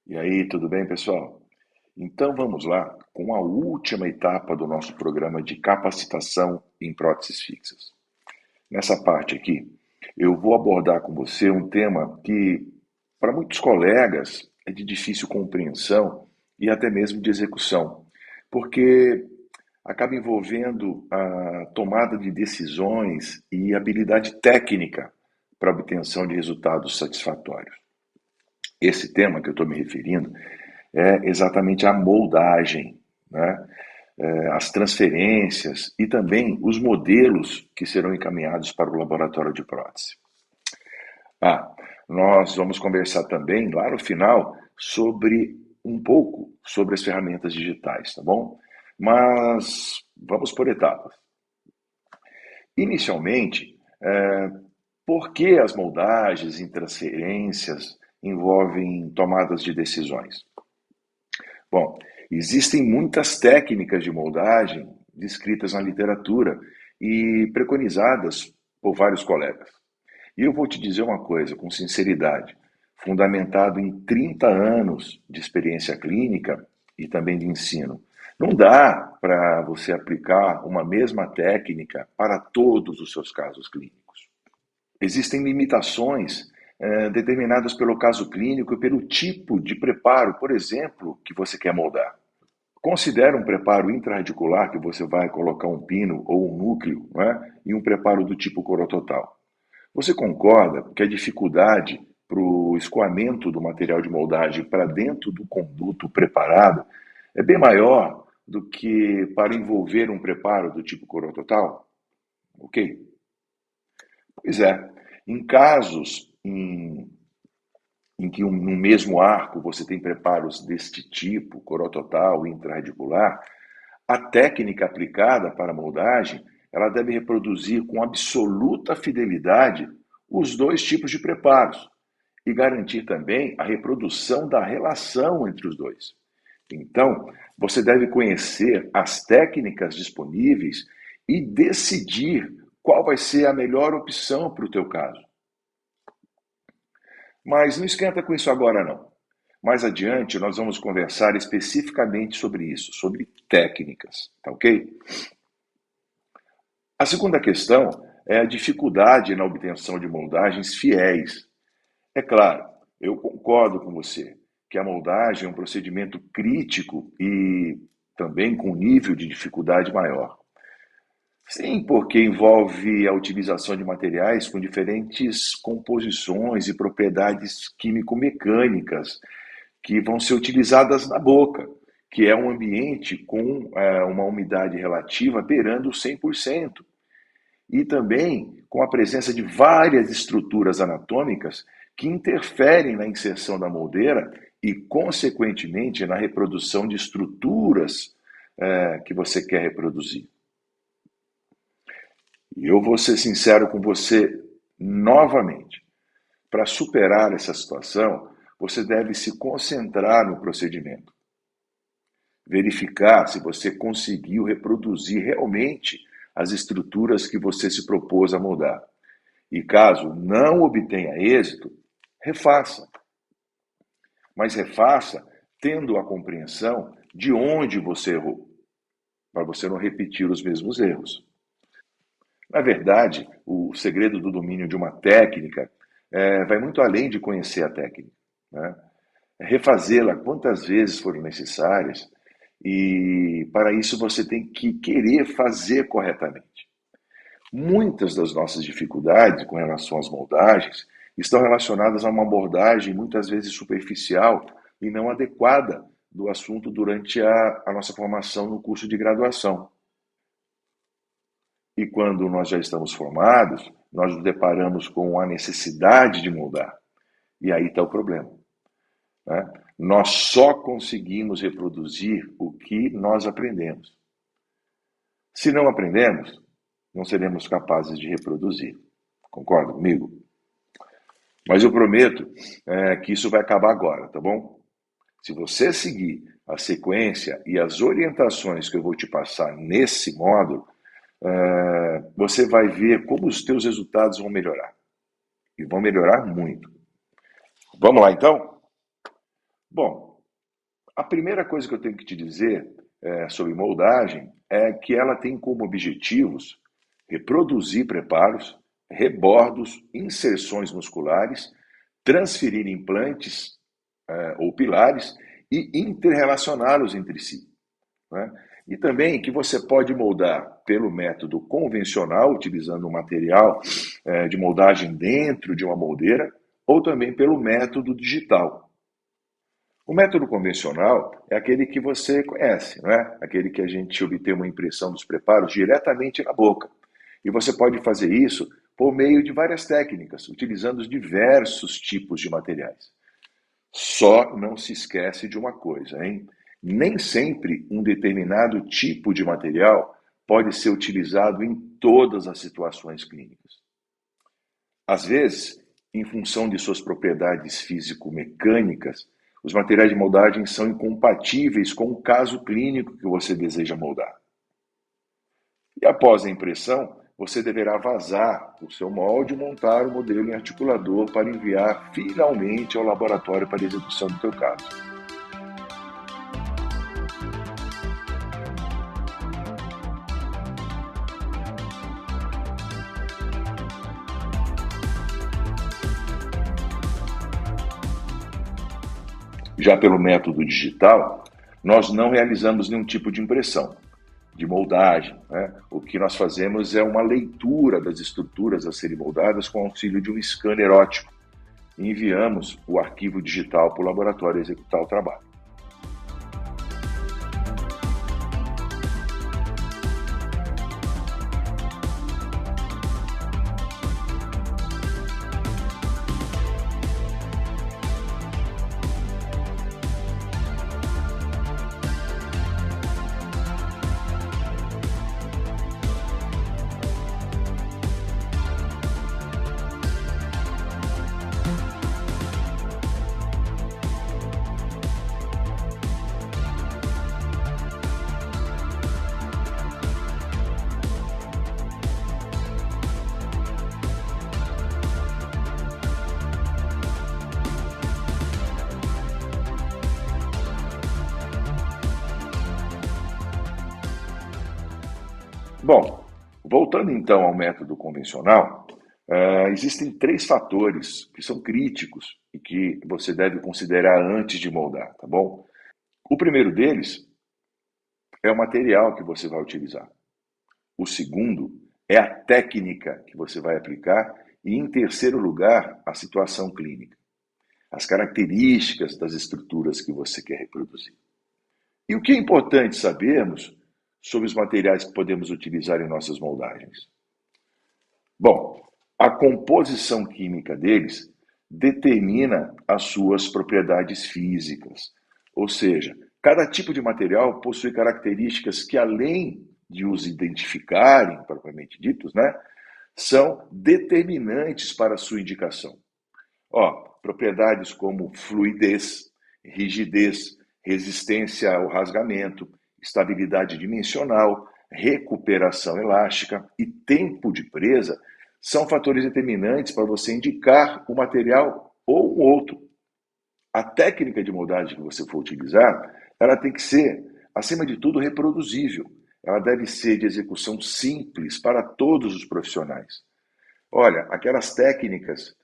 E aí, tudo bem, pessoal? Então vamos lá com a última etapa do nosso programa de capacitação em próteses fixas. Nessa parte aqui, eu vou abordar com você um tema que, para muitos colegas, é de difícil compreensão e até mesmo de execução, porque acaba envolvendo a tomada de decisões e habilidade técnica para a obtenção de resultados satisfatórios. Esse tema que eu estou me referindo é exatamente a moldagem, né? As transferências e também os modelos que serão encaminhados para o laboratório de prótese. Ah, nós vamos conversar também lá no final sobre um pouco sobre as ferramentas digitais, tá bom? Mas vamos por etapas. Inicialmente, por que as moldagens e transferências envolvem tomadas de decisões? Bom, existem muitas técnicas de moldagem descritas na literatura e preconizadas por vários colegas. E eu vou te dizer uma coisa, com sinceridade, fundamentado em 30 anos de experiência clínica e também de ensino. Não dá para você aplicar uma mesma técnica para todos os seus casos clínicos. Existem limitações determinadas pelo caso clínico e pelo tipo de preparo, por exemplo, que você quer moldar. Considere um preparo intraradicular, que você vai colocar um pino ou um núcleo, né, e um preparo do tipo corototal. Você concorda que a dificuldade para o escoamento do material de moldagem para dentro do conduto preparado é bem maior do que para envolver um preparo do tipo corototal? Ok? Pois é. Em casos em que no mesmo arco você tem preparos deste tipo, corototal e intraradicular, a técnica aplicada para a moldagem, ela deve reproduzir com absoluta fidelidade os dois tipos de preparos e garantir também a reprodução da relação entre os dois. Então, você deve conhecer as técnicas disponíveis e decidir qual vai ser a melhor opção para o teu caso. Mas não esquenta com isso agora não. Mais adiante nós vamos conversar especificamente sobre isso, sobre técnicas, tá ok? A segunda questão é a dificuldade na obtenção de moldagens fiéis. É claro, eu concordo com você que a moldagem é um procedimento crítico e também com nível de dificuldade maior. Sim, porque envolve a utilização de materiais com diferentes composições e propriedades químico-mecânicas que vão ser utilizadas na boca, que é um ambiente com uma umidade relativa beirando 100%. E também com a presença de várias estruturas anatômicas que interferem na inserção da moldeira e, consequentemente, na reprodução de estruturas que você quer reproduzir. E eu vou ser sincero com você novamente. Para superar essa situação, você deve se concentrar no procedimento. Verificar se você conseguiu reproduzir realmente as estruturas que você se propôs a moldar. E caso não obtenha êxito, refaça. Mas refaça tendo a compreensão de onde você errou, para você não repetir os mesmos erros. Na verdade, o segredo do domínio de uma técnica vai muito além de conhecer a técnica, né? Refazê-la quantas vezes forem necessárias e para isso você tem que querer fazer corretamente. Muitas das nossas dificuldades com relação às moldagens estão relacionadas a uma abordagem muitas vezes superficial e não adequada do assunto durante a nossa formação no curso de graduação. E quando nós já estamos formados, nós nos deparamos com a necessidade de moldar. E aí está o problema, né? Nós só conseguimos reproduzir o que nós aprendemos. Se não aprendemos, não seremos capazes de reproduzir. Concorda comigo? Mas eu prometo que isso vai acabar agora, tá bom? Se você seguir a sequência e as orientações que eu vou te passar nesse módulo, você vai ver como os teus resultados vão melhorar. E vão melhorar muito. Vamos lá, então? Bom, a primeira coisa que eu tenho que te dizer sobre moldagem é que ela tem como objetivos reproduzir preparos, rebordos, inserções musculares, transferir implantes ou pilares e interrelacioná-los entre si, né? E também que você pode moldar pelo método convencional, utilizando um material de moldagem dentro de uma moldeira, ou também pelo método digital. O método convencional é aquele que você conhece, não é? Aquele que a gente obtém uma impressão dos preparos diretamente na boca. E você pode fazer isso por meio de várias técnicas, utilizando os diversos tipos de materiais. Só não se esquece de uma coisa, hein? Nem sempre um determinado tipo de material pode ser utilizado em todas as situações clínicas. Às vezes, em função de suas propriedades físico-mecânicas, os materiais de moldagem são incompatíveis com o caso clínico que você deseja moldar. E após a impressão, você deverá vazar o seu molde e montar o modelo em articulador para enviar finalmente ao laboratório para execução do teu caso. Já pelo método digital, nós não realizamos nenhum tipo de impressão, de moldagem, né? O que nós fazemos é uma leitura das estruturas a serem moldadas com o auxílio de um scanner óptico e enviamos o arquivo digital para o laboratório executar o trabalho. Bom, voltando então ao método convencional, existem três fatores que são críticos e que você deve considerar antes de moldar, tá bom? O primeiro deles é o material que você vai utilizar. O segundo é a técnica que você vai aplicar e, em terceiro lugar, a situação clínica, as características das estruturas que você quer reproduzir. E o que é importante sabermos sobre os materiais que podemos utilizar em nossas moldagens? Bom, a composição química deles determina as suas propriedades físicas, ou seja, cada tipo de material possui características que, além de os identificarem, propriamente ditos, né, são determinantes para a sua indicação. Propriedades como fluidez, rigidez, resistência ao rasgamento, estabilidade dimensional, recuperação elástica e tempo de presa são fatores determinantes para você indicar o material ou um outro. A técnica de moldagem que você for utilizar, ela tem que ser, acima de tudo, reproduzível. Ela deve ser de execução simples para todos os profissionais. Olha, aquelas técnicas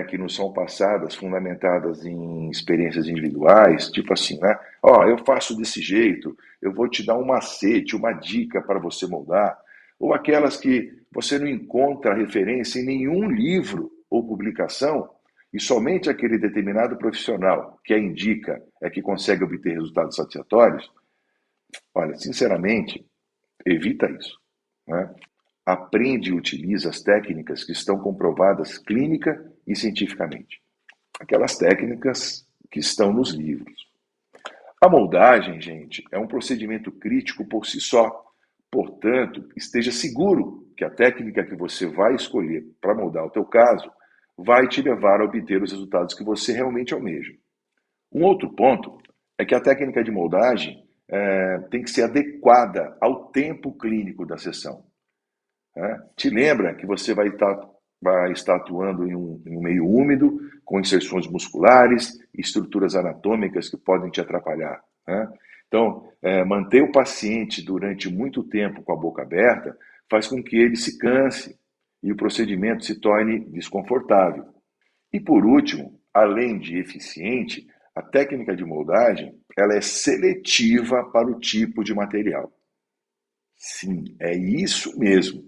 que nos são passadas, fundamentadas em experiências individuais, tipo assim, né? Eu faço desse jeito, eu vou te dar um macete, uma dica para você moldar. Ou aquelas que você não encontra referência em nenhum livro ou publicação e somente aquele determinado profissional que a indica é que consegue obter resultados satisfatórios. Olha, sinceramente, evita isso, né? Aprende e utiliza as técnicas que estão comprovadas clínica e cientificamente. Aquelas técnicas que estão nos livros. A moldagem, gente, é um procedimento crítico por si só. Portanto, esteja seguro que a técnica que você vai escolher para moldar o teu caso vai te levar a obter os resultados que você realmente almeja. Um outro ponto é que a técnica de moldagem tem que ser adequada ao tempo clínico da sessão. Te lembra que você vai estar vai estar atuando em um meio úmido, com inserções musculares, estruturas anatômicas que podem te atrapalhar, né? Então, manter o paciente durante muito tempo com a boca aberta faz com que ele se canse e o procedimento se torne desconfortável. E por último, além de eficiente, a técnica de moldagem ela é seletiva para o tipo de material. Sim, é isso mesmo.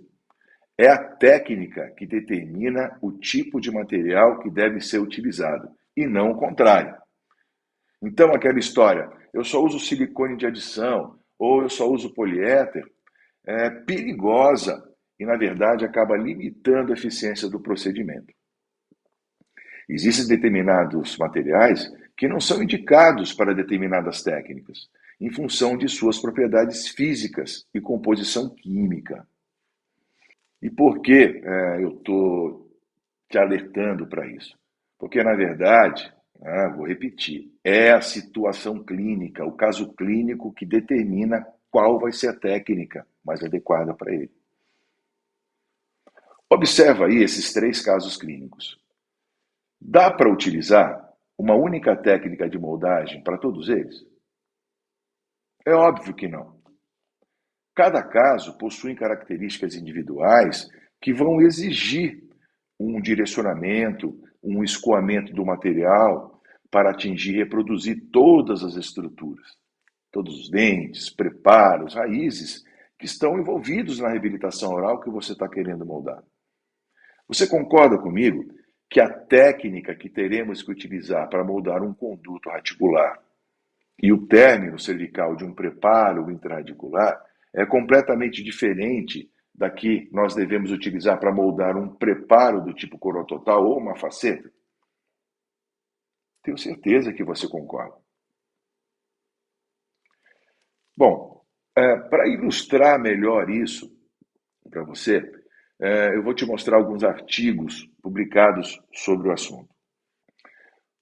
É a técnica que determina o tipo de material que deve ser utilizado, e não o contrário. Então, aquela história, eu só uso silicone de adição, ou eu só uso poliéster, é perigosa e, na verdade, acaba limitando a eficiência do procedimento. Existem determinados materiais que não são indicados para determinadas técnicas, em função de suas propriedades físicas e composição química. E por que eu estou te alertando para isso? Porque, na verdade, vou repetir, é a situação clínica, o caso clínico que determina qual vai ser a técnica mais adequada para ele. Observa aí esses 3 casos clínicos. Dá para utilizar uma única técnica de moldagem para todos eles? É óbvio que não. Cada caso possui características individuais que vão exigir um direcionamento, um escoamento do material para atingir e reproduzir todas as estruturas, todos os dentes, preparos, raízes que estão envolvidos na reabilitação oral que você está querendo moldar. Você concorda comigo que a técnica que teremos que utilizar para moldar um conduto radicular e o término cervical de um preparo intraradicular é completamente diferente da que nós devemos utilizar para moldar um preparo do tipo corototal ou uma faceta? Tenho certeza que você concorda. Bom, para ilustrar melhor isso para você, eu vou te mostrar alguns artigos publicados sobre o assunto.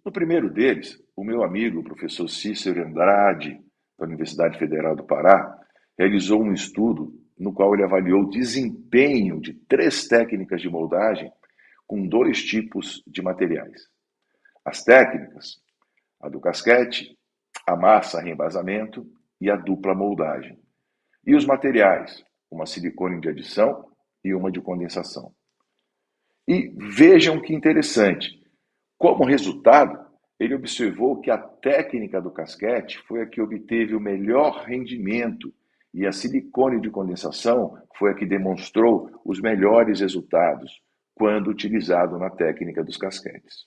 No primeiro deles, o meu amigo, o professor Cícero Andrade, da Universidade Federal do Pará, realizou um estudo no qual ele avaliou o desempenho de 3 técnicas de moldagem com 2 tipos de materiais. As técnicas, a do casquete, a massa reembasamento e a dupla moldagem. E os materiais, uma silicone de adição e uma de condensação. E vejam que interessante, como resultado, ele observou que a técnica do casquete foi a que obteve o melhor rendimento e a silicone de condensação foi a que demonstrou os melhores resultados quando utilizado na técnica dos casquetes.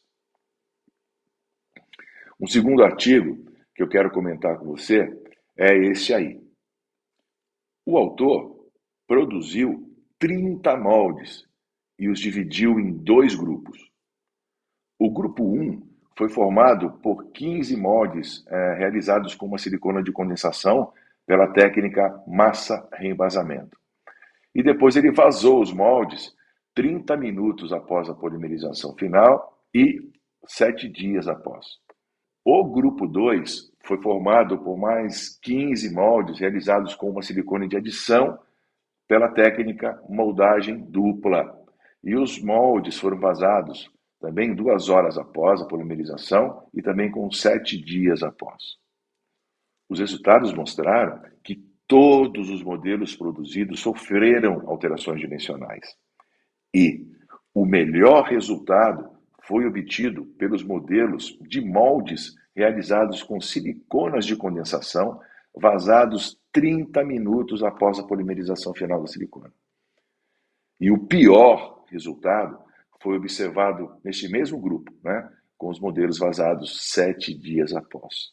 Um segundo artigo que eu quero comentar com você é esse aí. O autor produziu 30 moldes e os dividiu em 2 grupos. O grupo 1 foi formado por 15 moldes realizados com uma silicona de condensação pela técnica massa reembasamento. E depois ele vazou os moldes 30 minutos após a polimerização final e 7 dias após. O grupo 2 foi formado por mais 15 moldes realizados com uma silicone de adição pela técnica moldagem dupla. E os moldes foram vazados também 2 horas após a polimerização e também com 7 dias após. Os resultados mostraram que todos os modelos produzidos sofreram alterações dimensionais. E o melhor resultado foi obtido pelos modelos de moldes realizados com siliconas de condensação vazados 30 minutos após a polimerização final da silicona. E o pior resultado foi observado neste mesmo grupo, com os modelos vazados 7 dias após.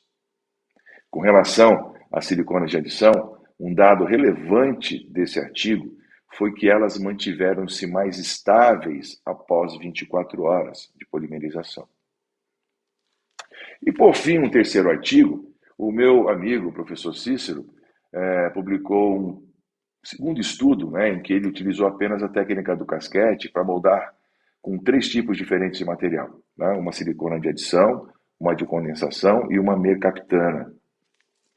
Com relação às siliconas de adição, um dado relevante desse artigo foi que elas mantiveram-se mais estáveis após 24 horas de polimerização. E por fim, um terceiro artigo, o meu amigo, o professor Cícero, publicou um segundo estudo, em que ele utilizou apenas a técnica do casquete para moldar com 3 tipos diferentes de material, uma silicona de adição, uma de condensação e uma mercaptana.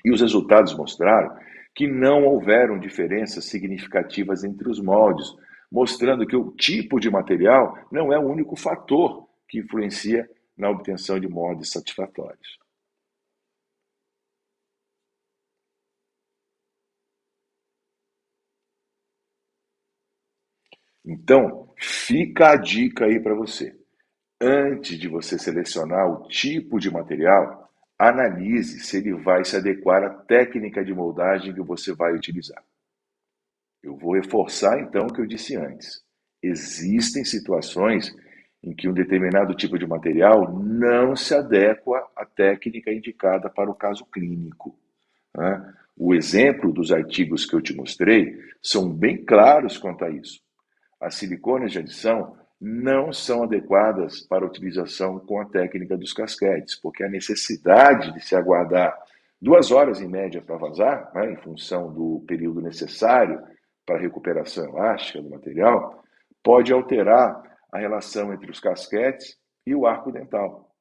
E os resultados mostraram que não houveram diferenças significativas entre os moldes, mostrando que o tipo de material não é o único fator que influencia na obtenção de moldes satisfatórios. Então, fica a dica aí para você. Antes de você selecionar o tipo de material, analise se ele vai se adequar à técnica de moldagem que você vai utilizar. Eu vou reforçar então o que eu disse antes. Existem situações em que um determinado tipo de material não se adequa à técnica indicada para o caso clínico, né? O exemplo dos artigos que eu te mostrei são bem claros quanto a isso. As silicones de adição não são adequadas para utilização com a técnica dos casquetes, porque a necessidade de se aguardar 2 horas em média para vazar, né, em função do período necessário para a recuperação elástica do material, pode alterar a relação entre os casquetes e o arco dental.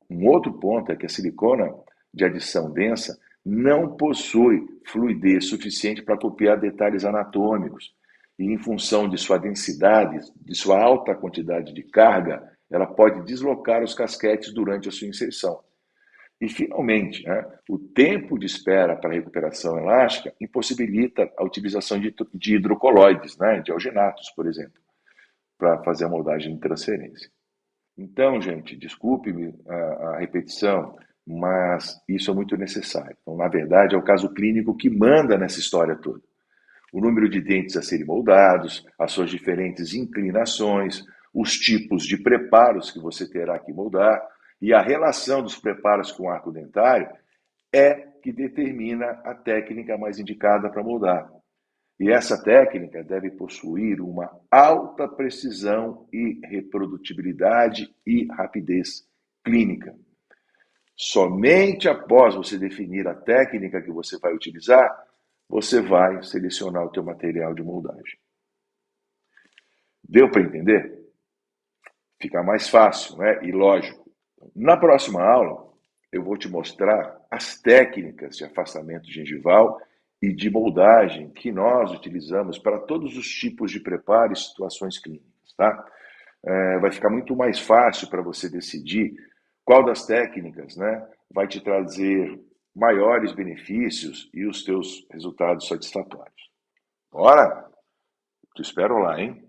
Um outro ponto é que a silicona de adição densa não possui fluidez suficiente para copiar detalhes anatômicos. E em função de sua densidade, de sua alta quantidade de carga, ela pode deslocar os casquetes durante a sua inserção. E, finalmente, né, o tempo de espera para a recuperação elástica impossibilita a utilização de hidrocoloides, né, de alginatos, por exemplo, para fazer a moldagem de transferência. Então, gente, desculpe-me a repetição, mas isso é muito necessário. Então, na verdade, é o caso clínico que manda nessa história toda. O número de dentes a serem moldados, as suas diferentes inclinações, os tipos de preparos que você terá que moldar e a relação dos preparos com o arco dentário é que determina a técnica mais indicada para moldar. E essa técnica deve possuir uma alta precisão e reprodutibilidade e rapidez clínica. Somente após você definir a técnica que você vai utilizar, você vai selecionar o teu material de moldagem. Deu para entender? Fica mais fácil, né? E lógico. Na próxima aula, eu vou te mostrar as técnicas de afastamento gengival e de moldagem que nós utilizamos para todos os tipos de preparo e situações clínicas, tá? Vai ficar muito mais fácil para você decidir qual das técnicas, né, vai te trazer maiores benefícios e os teus resultados satisfatórios. Bora? Te espero lá, hein?